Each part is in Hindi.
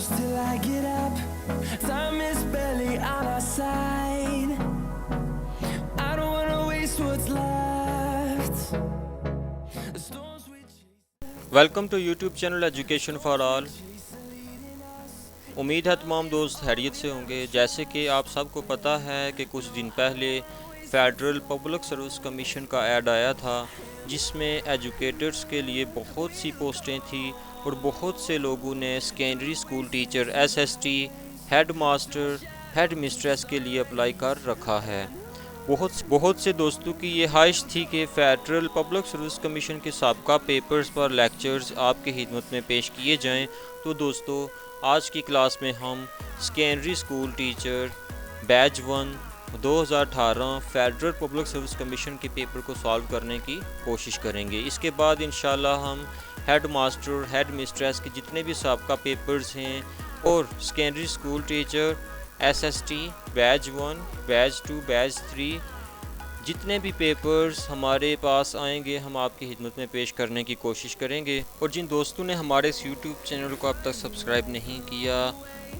close till I get up. Time is barely on our side. I don't wanna waste what's left. The storms we chase. Welcome to YouTube channel education for all. उम्मीद है तमाम दोस्त खैरियत से होंगे। जैसे कि आप सबको पता है कि कुछ दिन पहले फेडरल पब्लिक सर्विस कमीशन का ऐड आया था, जिसमें एजुकेटर्स के लिए बहुत सी पोस्टें थी और बहुत से लोगों ने secondary school teacher, SST, head master, head mistress के लिए अप्लाई कर रखा है। बहुत से दोस्तों की ये ख्वाहिश थी कि फेडरल पब्लिक सर्विस कमीशन के साबका पेपर्स पर लेक्चर्स आपकी खिदमत में पेश किए जाएं। तो दोस्तों, आज की क्लास में हम secondary school teacher batch 1 2018 federal public service commission के पेपर को सॉल्व करने की कोशिश करेंगे। इसके बाद इंशाल्लाह हम हेड मास्टर, हेड मिस्ट्रेस के जितने भी साबका पेपर्स हैं और secondary school teacher, SST, batch 1, batch 2, batch 3 जितने भी पेपर्स हमारे पास आएंगे हम आपकी खिदमत में पेश करने की कोशिश करेंगे। और जिन दोस्तों ने हमारे इस यूट्यूब चैनल को अब तक सब्सक्राइब नहीं किया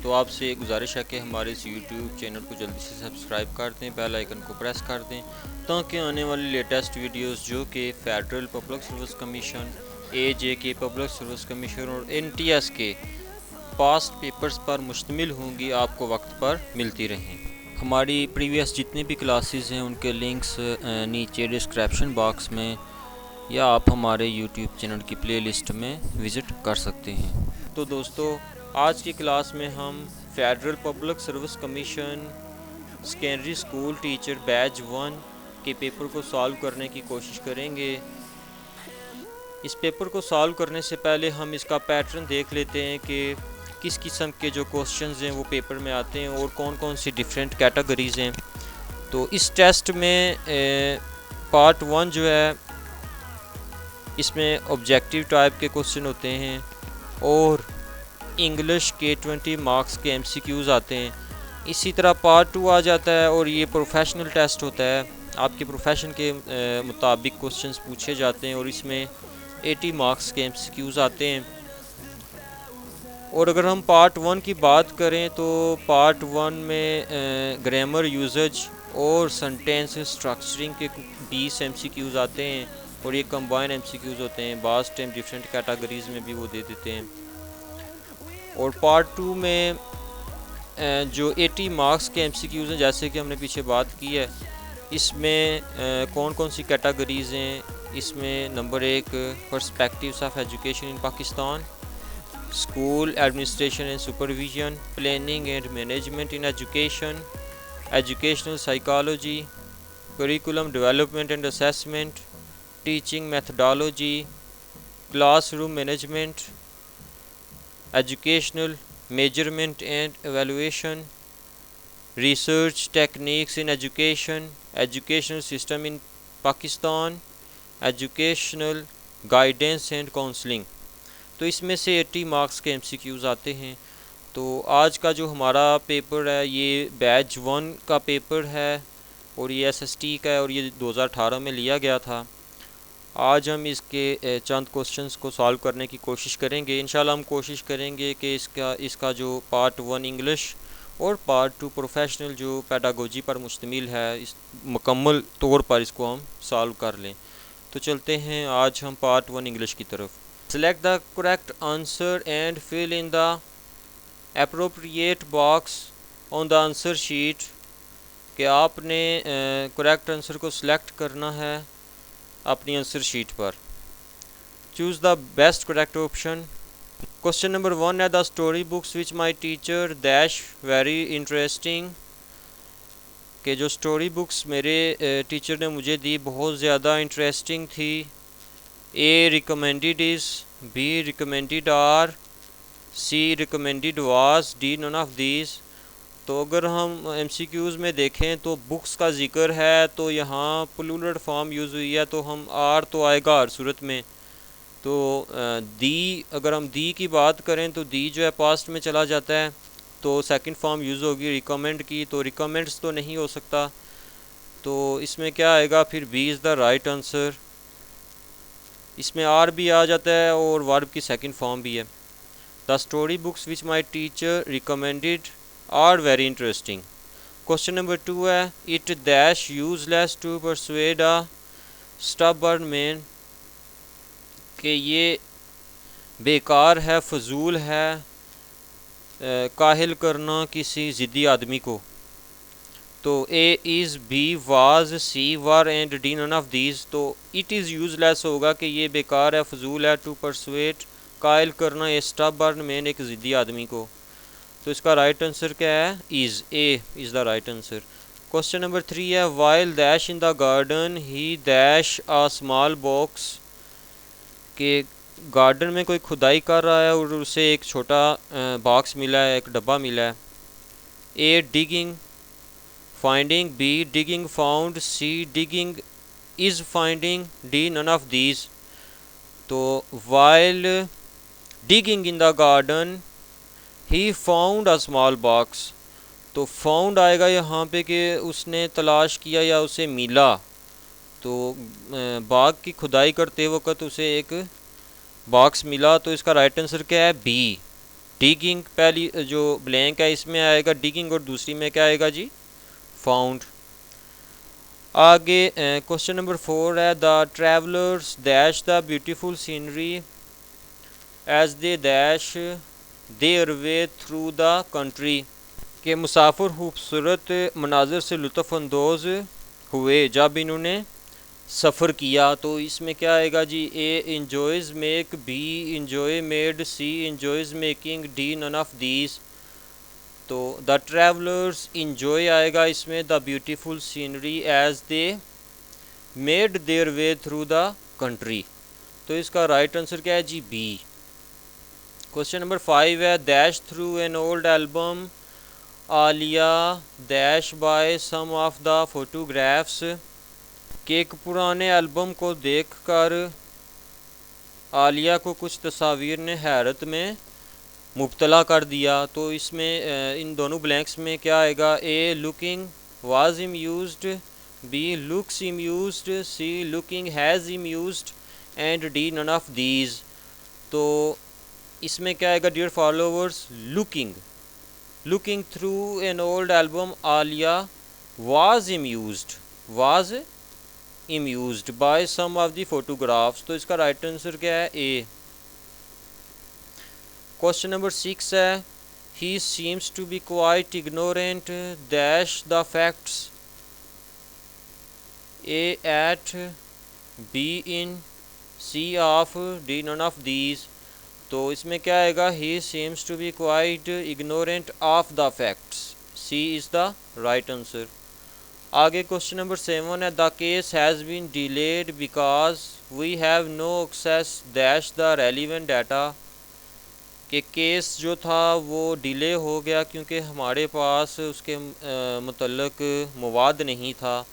तो आपसे गुजारिश है कि हमारे इस यूट्यूब चैनल को जल्दी से सब्सक्राइब कर दें, बेल आइकन को प्रेस कर दें, ताकि आने वाली लेटेस्ट वीडियोस जो कि federal public service commission, AJK public service commission और एनटीएस के पास्ट पेपर्स पर मुश्तमिल होंगी, आपको वक्त पर मिलती रहें। हमारी प्रीवियस जितनी भी क्लासेस हैं उनके लिंक्स नीचे डिस्क्रिप्शन बॉक्स में या आप हमारे यूट्यूब चैनल की प्लेलिस्ट में विज़िट कर सकते हैं। तो दोस्तों, आज की क्लास में हम federal public service commission secondary school teacher batch 1 के पेपर को सॉल्व करने की कोशिश करेंगे। इस पेपर को सॉल्व करने से पहले हम इसका पैटर्न देख लेते हैं कि किस किस्म के जो क्वेश्चंस हैं वो पेपर में आते हैं और कौन कौन सी डिफरेंट कैटेगरीज़ हैं। तो इस टेस्ट में पार्ट 1 जो है इसमें ऑब्जेक्टिव टाइप के क्वेश्चन होते हैं और इंग्लिश के 20 मार्क्स के एमसीक्यूज़ आते हैं। इसी तरह पार्ट 2 आ जाता है और ये प्रोफेशनल टेस्ट होता है। आपके प्रोफेशन के मुताबिक क्वेश्चंस पूछे जाते हैं और इसमें 80 मार्क्स के एमसीक्यूज़ आते हैं। और अगर हम पार्ट 1 की बात करें तो पार्ट 1 में ग्रामर यूजेज और सेंटेंस स्ट्रक्चरिंग के 20 एमसीक्यूज़ आते हैं और ये कंबाइन एमसीक्यूज़ होते हैं। बास टाइम डिफरेंट कैटेगरीज़ में भी वो दे देते हैं। और पार्ट 2 में जो 80 मार्क्स के एमसीक्यूज़ हैं, जैसे कि हमने पीछे बात की है, इसमें कौन कौन सी कैटेगरीज़ हैं। इसमें number 1 perspectives of education in Pakistan, school administration and supervision, planning and management in education, educational psychology, curriculum development and assessment, teaching methodology, classroom management, educational measurement and evaluation, research techniques in education, educational system in Pakistan, educational guidance and counselling. तो इसमें से 80 मार्क्स के एमसीक्यूज़ आते हैं। तो आज का जो हमारा पेपर है ये बैच 1 का पेपर है और ये एसएसटी का है और ये 2018 में लिया गया था। आज हम इसके चंद क्वेश्चंस को सॉल्व करने की कोशिश करेंगे। इंशाल्लाह हम कोशिश करेंगे कि इसका जो पार्ट 1 इंग्लिश और पार्ट 2 प्रोफेशनल जो पेडागोजी पर मुश्तमिल है, इस मुकम्मल तौर पर इसको हम सॉल्व कर लें। तो चलते हैं आज हम पार्ट 1 इंग्लिश की तरफ। Select the correct answer and fill in the appropriate box on the answer sheet। कि आपने करेक्ट आंसर को सिलेक्ट करना है अपनी आंसर शीट पर। Choose the best correct option. Question number 1 है the story books which my teacher dash very interesting. कि जो स्टोरी बुक्स मेरे टीचर ने मुझे दी बहुत ज़्यादा इंटरेस्टिंग थी। A recommended is, B recommended are, C recommended was, D none of these। तो अगर हम MCQs में देखें तो बुक्स का जिक्र है तो यहाँ प्लूरल फॉर्म यूज़ हुई है, तो हम आर तो आएगा हर सूरत में। तो दी, अगर हम दी की बात करें तो दी जो है पास्ट में चला जाता है, तो सेकंड फॉर्म यूज़ होगी रिकमेंड की, तो रिकमेंड्स तो नहीं हो सकता। तो इसमें क्या आएगा फिर, B is the right answer. इसमें आर भी आ जाता है और वर्ब की सेकंड फॉर्म भी है। The story books which my teacher recommended are very interesting. Question number 2 है it dash useless to persuade a stubborn man, कि ये बेकार है, फजूल है काहिल करना किसी ज़िद्दी आदमी को। तो A is, B was, C were and D none of these. तो इट इज़ यूजलेस होगा कि ये बेकार है, फजूल है। टू परसुएट, कायल करना, ए स्टबर्न मैन, एक ज़िद्दी आदमी को। तो इसका राइट आंसर क्या है? Is, A is the right answer. Question number 3 है while dash in the garden he dash a small box, के गार्डन में कोई खुदाई कर रहा है और उसे एक छोटा बॉक्स मिला है, एक डब्बा मिला है। A digging finding, B digging found, C digging is finding, D none of these. तो while digging in the garden he found a small box. तो फाउंड आएगा यहाँ पे कि उसने तलाश किया या उसे मिला। तो बाग की खुदाई करते वक्त उसे एक बॉक्स मिला। तो इसका राइट आंसर क्या है? B digging. पहली जो ब्लैंक है इसमें आएगा डिगिंग और दूसरी में क्या आएगा जी? फाउंड। आगे क्वेश्चन नंबर 4 है the travellers dash the beautiful scenery as they dash their way through the country, के मुसाफिर खूबसूरत मनाजिर से लुत्फ़अंदोज़ हुए जब इन्होंने सफ़र किया। तो इसमें क्या आएगा जी? A enjoys make, B enjoy made, C enjoys making, D none of these. तो द ट्रैवलर्स इंजॉय आएगा इसमें the beautiful scenery as they made their way through the country. तो इसका राइट आंसर क्या है जी? बी। क्वेश्चन नंबर 5 है dash through an old album Aliya dash by some of the photographs, के एक पुराने एल्बम को देखकर आलिया को कुछ तस्वीर ने हैरत में मुब्तला कर दिया। तो इसमें इन दोनों ब्लैंक्स में क्या आएगा? A looking was amused, B looks amused, C looking has amused and D none of these. तो इसमें क्या आएगा dear followers? Looking. Looking through an old album Alia was amused, was amused by some of the photographs. तो इसका राइट आंसर क्या है? ए। क्वेश्चन नंबर 6 है he seems to be quite ignorant dash the facts, A at, B in, C of, D none of these. तो इसमें क्या आएगा? He seems to be quite ignorant of the facts, C is the right answer. आगे क्वेश्चन नंबर 7 है the case has been delayed because we have no access dash the relevant data, कि केस जो था वो डिले हो गया क्योंकि हमारे पास उसके मुतल्लक मवाद नहीं था।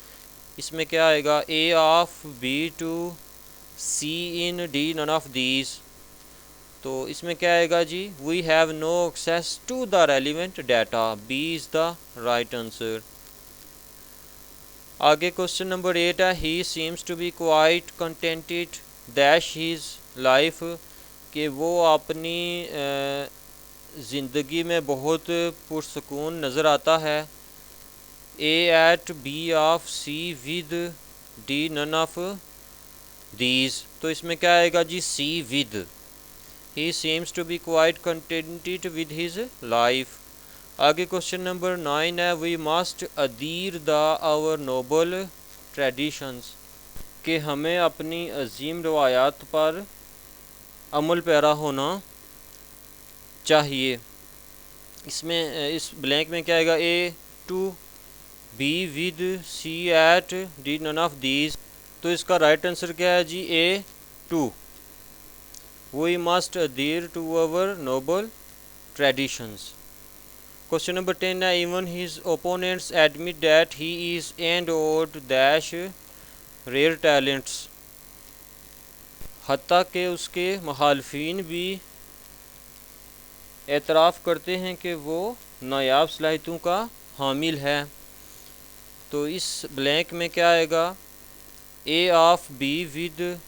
इसमें क्या आएगा? A of, B to, C in, D none of these. तो इसमें क्या आएगा जी? We have no access to the relevant data, B is the right answer. आगे क्वेश्चन नंबर 8 है he seems to be quite contented dash his life, कि वो अपनी ज़िंदगी में बहुत पुरसकून नज़र आता है। A at, B of, C with, D none of these. तो इसमें क्या आएगा जी? C with. He seems to be quite contented with his life. आगे क्वेश्चन नंबर 9 है we must adhere the our noble traditions, कि हमें अपनी अजीम रवायात पर अमल पैरा होना चाहिए। इसमें इस ब्लैंक में क्या आएगा? A to, B with, C at, D none of these. तो इसका राइट आंसर क्या है जी? A to. We must adhere to our noble traditions. Question number 10 है even his opponents admit that he is endowed dash rare talents, हत्ता के उसके मुखालफीन भी एतराफ़ करते हैं कि वो नायाब सलाहियतों का हामिल है। तो इस ब्लैंक में क्या आएगा? A of, B with,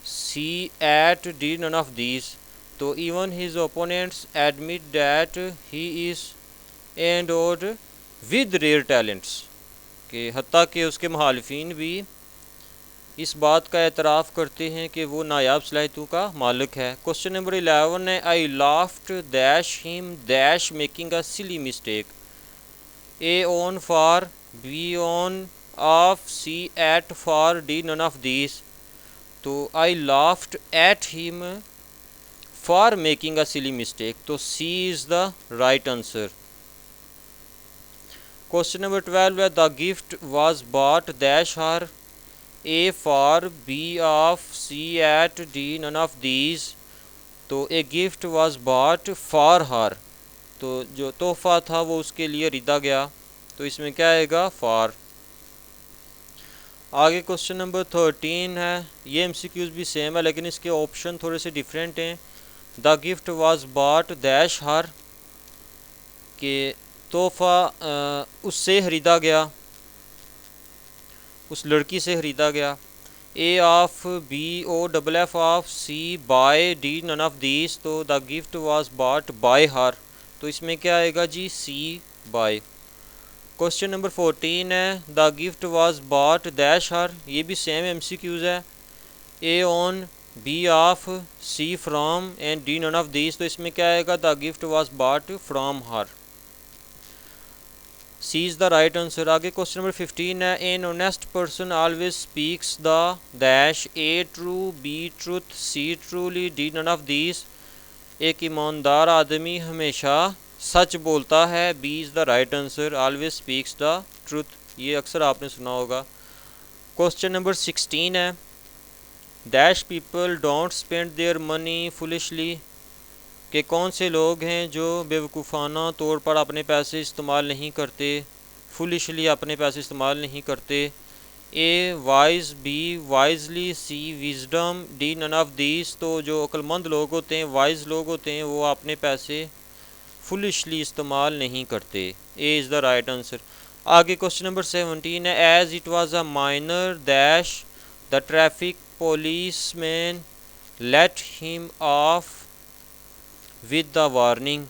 C at, D none of these. तो even his opponents admit that he is endowed with rare talents, कि हत्ता कि उसके मुखालिफिन भी इस बात का एतराफ़ करते हैं कि वो नायाब सलाहियतों का मालिक है। क्वेश्चन नंबर 11 है I laughed dash him dash making a silly mistake, A on for, B on of, C at for, D none of these. तो I laughed at him for making a silly mistake, तो C is the right answer. Question number 12 है the gift was bought dash her, A for, B of, C at, D none of these. तो a gift was bought for her, तो जो तोहफ़ा था वो उसके लिए ख़रीदा गया, तो इसमें क्या आएगा फॉर। आगे क्वेश्चन नंबर 13 है, ये MCQs भी सेम है लेकिन इसके ऑप्शन थोड़े से डिफरेंट हैं। The gift was bought dash her, के तोहफ़ा उससे ख़रीदा गया, उस लड़की से ख़रीदा गया। A of, B O double F of, C by, D none of these. तो the gift was bought by her, तो इसमें क्या आएगा जी सी बाय। क्वेश्चन नंबर 14 है the gift was bought dash her, ये भी सेम MCQs है। A on, B of, C from and D none of these. तो इसमें क्या आएगा the gift was bought from her, C is the right answer. आगे क्वेश्चन नंबर 15 है an honest person always speaks the dash, A true, B truth, C truly, D none of these. एक ईमानदार आदमी हमेशा सच बोलता है, B is the right answer, always speaks the truth, ये अक्सर आपने सुना होगा। क्वेश्चन नंबर 16 है dash people don't spend their money foolishly, कि कौन से लोग हैं जो बेवकूफ़ाना तौर पर अपने पैसे इस्तेमाल नहीं करते, फुलिशली अपने पैसे इस्तेमाल नहीं करते। A wise, B wisely, C wisdom, D none of these. तो जो अक्लमंद लोग होते हैं, वाइज लोग होते हैं, वो अपने पैसे फुलिशली इस्तेमाल नहीं करते, A is the right answer. आगे क्वेश्चन नंबर 17 है as it was a minor dash the traffic policeman let him off with the warning,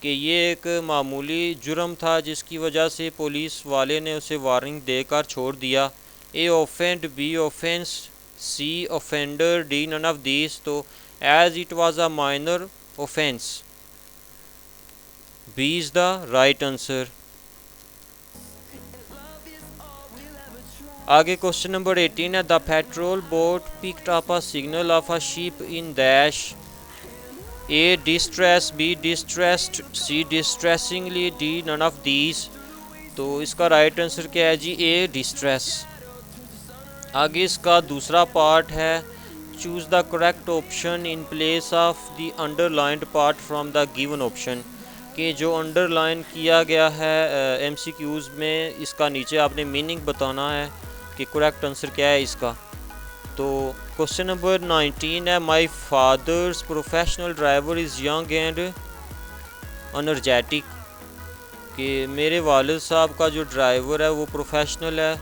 कि ये एक मामूली जुर्म था जिसकी वजह से पुलिस वाले ने उसे वार्निंग देकर छोड़ दिया। A offend, B offence, C offender, D none of these. तो as it was a minor offence, B is the right answer. आगे क्वेश्चन नंबर 18 है the patrol boat picked up a signal of a ship in dash, A distress, B distressed, C distressingly, D none of these. तो इसका राइट आंसर क्या है जी ए डिस्ट्रेस। आगे इसका दूसरा पार्ट है choose the correct option in place of the underlined part from the given option, कि जो अंडरलाइन किया गया है MCQs में, इसका नीचे आपने मीनिंग बताना है कि करेक्ट आंसर क्या है इसका। तो क्वेश्चन नंबर 19 है my father's professional driver is young and energetic, कि मेरे वालिद साहब का जो ड्राइवर है वो प्रोफेशनल है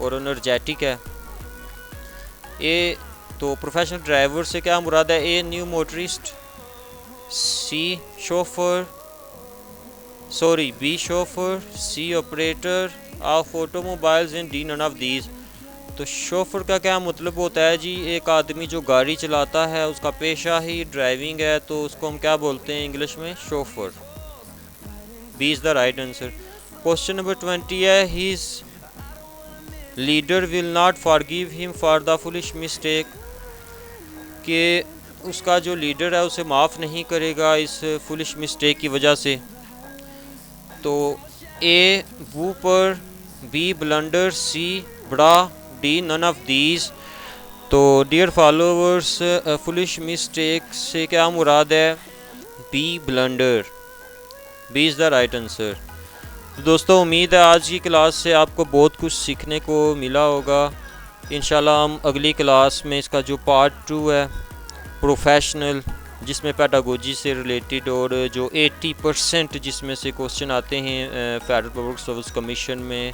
और एनर्जेटिक है। ए तो प्रोफेशनल ड्राइवर से क्या मुराद है, A new motorist, C chauffeur, sorry B chauffeur, C operator of automobiles and D none of these. तो शोफर का क्या मतलब होता है जी, एक आदमी जो गाड़ी चलाता है उसका पेशा ही ड्राइविंग है, तो उसको हम क्या बोलते हैं इंग्लिश में, chauffeur. B is the right answer. Question number 20 है his leader will not forgive him for the foolish mistake, कि उसका जो लीडर है उसे माफ़ नहीं करेगा इस फुलिश मिस्टेक की वजह से। तो ए वूपर, बी ब्लंडर, सी बड़ा, डी नन ऑफ दीज। तो डियर फॉलोवर्स फुलिश मिस्टेक से क्या मुराद है, B blunder, B is the right answer. तो दोस्तों उम्मीद है आज की क्लास से आपको बहुत कुछ सीखने को मिला होगा। इंशाल्लाह हम अगली क्लास में इसका जो पार्ट 2 है प्रोफेशनल, जिसमें पेडागोजी से रिलेटेड और जो 80% जिसमें से क्वेश्चन आते हैं फेडरल पब्लिक सर्विस कमीशन में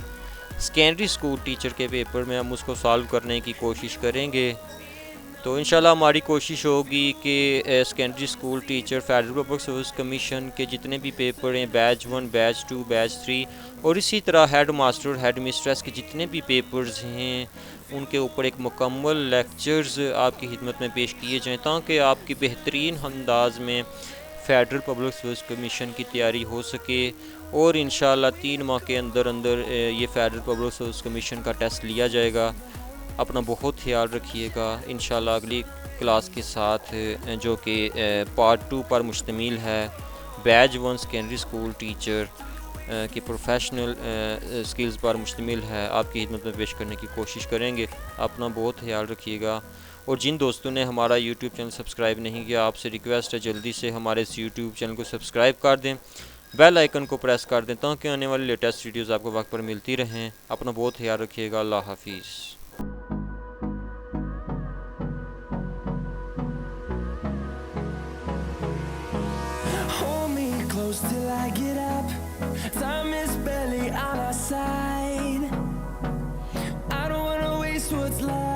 सेकेंडरी स्कूल टीचर के पेपर में, हम उसको सॉल्व करने की कोशिश करेंगे। तो इंशाल्लाह हमारी कोशिश होगी कि secondary school teacher federal public service commission के जितने भी पेपर हैं, बैच 1, बैच 2, बैच 3 और इसी तरह हेड मास्टर, हेड मिस्ट्रेस के जितने भी पेपर्स हैं उनके ऊपर एक मुकम्मल लेक्चर्स आपकी खिदमत में पेश किए जाएँ, ताकि आपकी बेहतरीन अंदाज में फेडरल पब्लिक सर्विस कमीशन की तैयारी हो सके और इंशाल्लाह 3 माह के अंदर अंदर ये फेडरल पब्लिक सर्विस कमीशन का टेस्ट लिया जाएगा। अपना बहुत ख्याल रखिएगा। इंशाल्लाह अगली क्लास के साथ जो कि पार्ट 2 पर मुश्तमिल है, बैच 1 सेकेंडरी स्कूल टीचर की प्रोफेशनल स्किल्स पर मुश्तमिल है, आपकी खिदमत में पेश करने की कोशिश करेंगे। अपना बहुत ख्याल रखिएगा। और जिन दोस्तों ने हमारा यूट्यूब चैनल सब्सक्राइब नहीं किया, आपसे रिक्वेस्ट है जल्दी से हमारे इस यूट्यूब चैनल को सब्सक्राइब कर दें, बेल आइकन को प्रेस कर दें, ताकि आने वाली लेटेस्ट वीडियोज़ आपको वक्त पर मिलती रहें। अपना बहुत ख्याल रखिएगा। अल्लाह हाफिज़। Hold me close till I get up. Time is barely on our side. I don't wanna waste what's left.